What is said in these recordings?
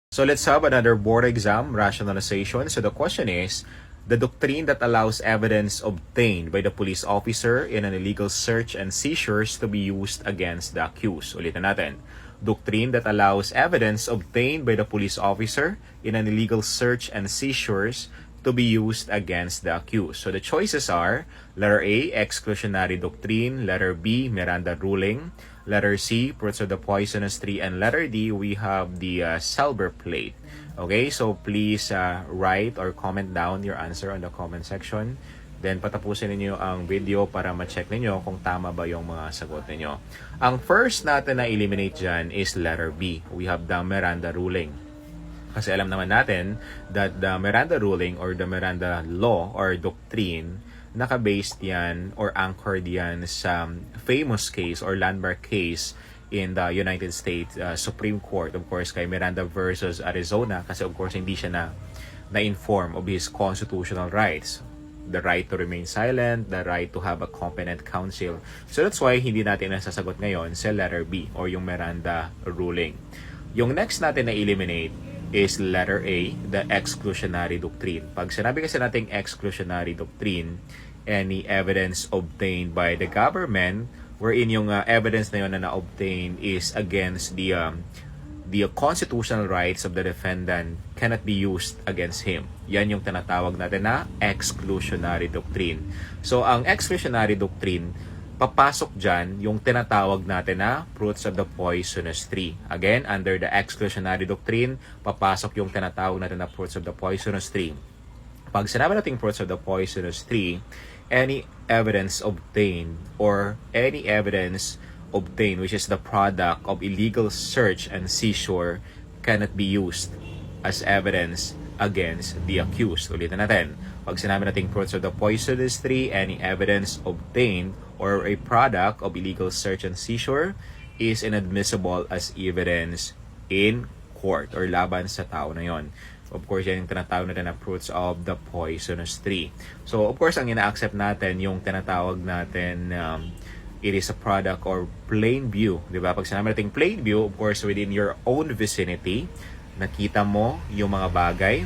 So let's have another board exam rationalization. So the question is, the doctrine that allows evidence obtained by the police officer in an illegal search and seizures to be used against the accused. Ulitin natin. Doctrine that allows evidence obtained by the police officer in an illegal search and seizures to be used against the accused. So the choices are letter A, exclusionary doctrine, letter B, Miranda ruling, letter C, fruits of the poisonous tree, and letter D, we have the silver plate. Okay, so please write or comment down your answer on the comment section. Then patapusin ninyo ang video para ma-check ninyo kung tama ba yung mga sagot ninyo. Ang first natin na eliminate dyan is letter B. We have the Miranda ruling. Kasi alam naman natin that the Miranda ruling or the Miranda law or doctrine, naka-based yan or anchored yan sa famous case or landmark case in the United States Supreme Court. Of course, kay Miranda versus Arizona kasi of course hindi siya na-inform of his constitutional rights. The right to remain silent, the right to have a competent counsel. So that's why hindi natin nasasagot ngayon sa letter B or yung Miranda ruling. Yung next natin na eliminate is letter A, the exclusionary doctrine. Pag sinabi kasi nating exclusionary doctrine, any evidence obtained by the government wherein yung evidence na yun na na-obtain is against the constitutional rights of the defendant cannot be used against him. Yan yung tinatawag natin na exclusionary doctrine. So, ang exclusionary doctrine, papasok dyan yung tinatawag natin na fruits of the poisonous tree. Again, under the exclusionary doctrine, papasok yung tinatawag natin na fruits of the poisonous tree. Pag sinabi natin fruits of the poisonous tree, any evidence obtained or any evidence obtained which is the product of illegal search and seizure cannot be used as evidence against the accused. Ulitin natin. Pag sinabi natin fruits of the poisonous tree, any evidence obtained or a product of illegal search and seizure is inadmissible as evidence in court or laban sa tao na yon. Of course, yan yung tinatawag natin na fruits of the poisonous tree. So, of course, ang ina-accept natin yung tinatawag natin it is a product or plain view. Diba? Pag sinabi natin plain view, of course, within your own vicinity, nakita mo yung mga bagay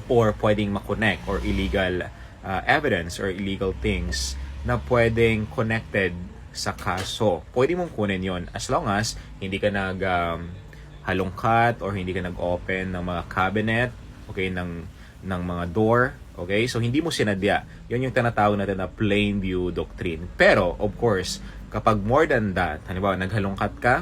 or pwedeng makonect or illegal evidence or illegal things na pwedeng connected sa kaso. Pwede mong kunin yon as long as hindi ka halongkat or hindi ka nag-open ng mga cabinet, okay, ng mga door, okay? So, hindi mo sinadya. Yun yung tinatawag natin na plain view doctrine. Pero, of course, kapag more than that, halimbawa, naghalongkat ka,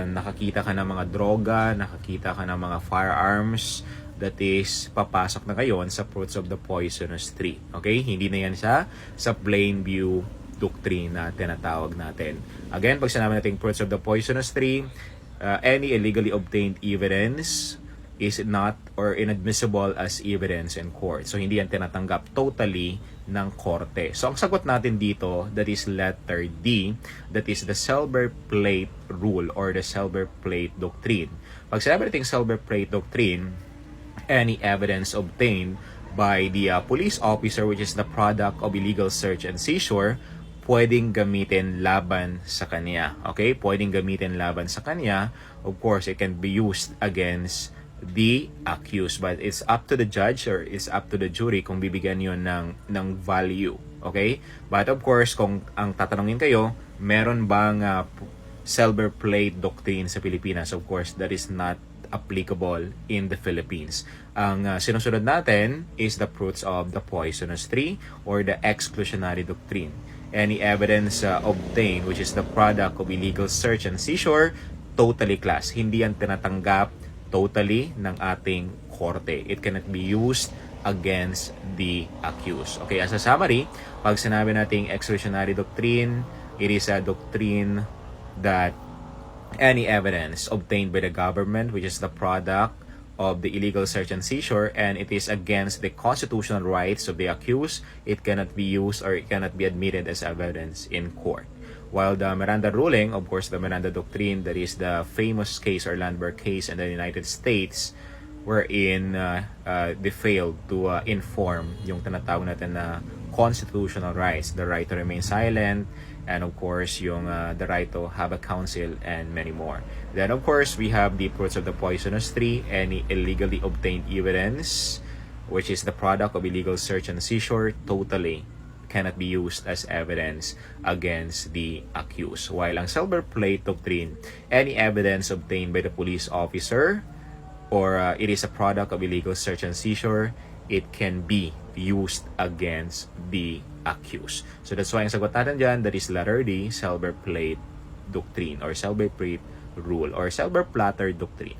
nakakita ka ng mga droga, nakakita ka ng mga firearms, that is, papasok na ngayon sa fruits of the poisonous tree. Okay? Hindi na yan siya sa plain view doctrine na tinatawag natin. Again, pag sinabi natin fruits of the poisonous tree, any illegally obtained evidence is not or inadmissible as evidence in court. So, hindi yan tinatanggap totally ng korte. So, ang sagot natin dito, that is letter D, that is the silver plate rule or the silver plate doctrine. Pag sinabi natin silver plate doctrine, any evidence obtained by the police officer which is the product of illegal search and seizure, pwedeng gamitin laban sa kanya. Okay? Pwedeng gamitin laban sa kanya. Of course, it can be used against the accused. But it's up to the judge or it's up to the jury kung bibigyan yun ng value. Okay? But of course, kung ang tatanungin kayo, meron bang silver plate doctrine sa Pilipinas? Of course, that is not applicable in the Philippines. Ang sinusunod natin is the fruits of the poisonous tree or the exclusionary doctrine. Any evidence obtained which is the product of illegal search and seizure, totally class. Hindi yan tinatanggap totally ng ating korte. It cannot be used against the accused. Okay, as a summary, pag sinabi nating exclusionary doctrine, it is a doctrine that any evidence obtained by the government which is the product of the illegal search and seizure and it is against the constitutional rights of the accused, it cannot be used or it cannot be admitted as evidence in court. While the Miranda ruling, of course, the Miranda doctrine, that is the famous case or landmark case in the United States wherein they failed to inform yung tinatawag natin na constitutional rights, the right to remain silent, and of course yung the right to have a counsel, and many more. Then of course we have the fruits of the poisonous tree, any illegally obtained evidence which is the product of illegal search and seizure totally cannot be used as evidence against the accused. While ang silver plate doctrine, any evidence obtained by the police officer or it is a product of illegal search and seizure, it can be used against the accused. So that's why ang sagot natin dyan, that is letter D, silver plate doctrine or silver plate rule or silver platter doctrine.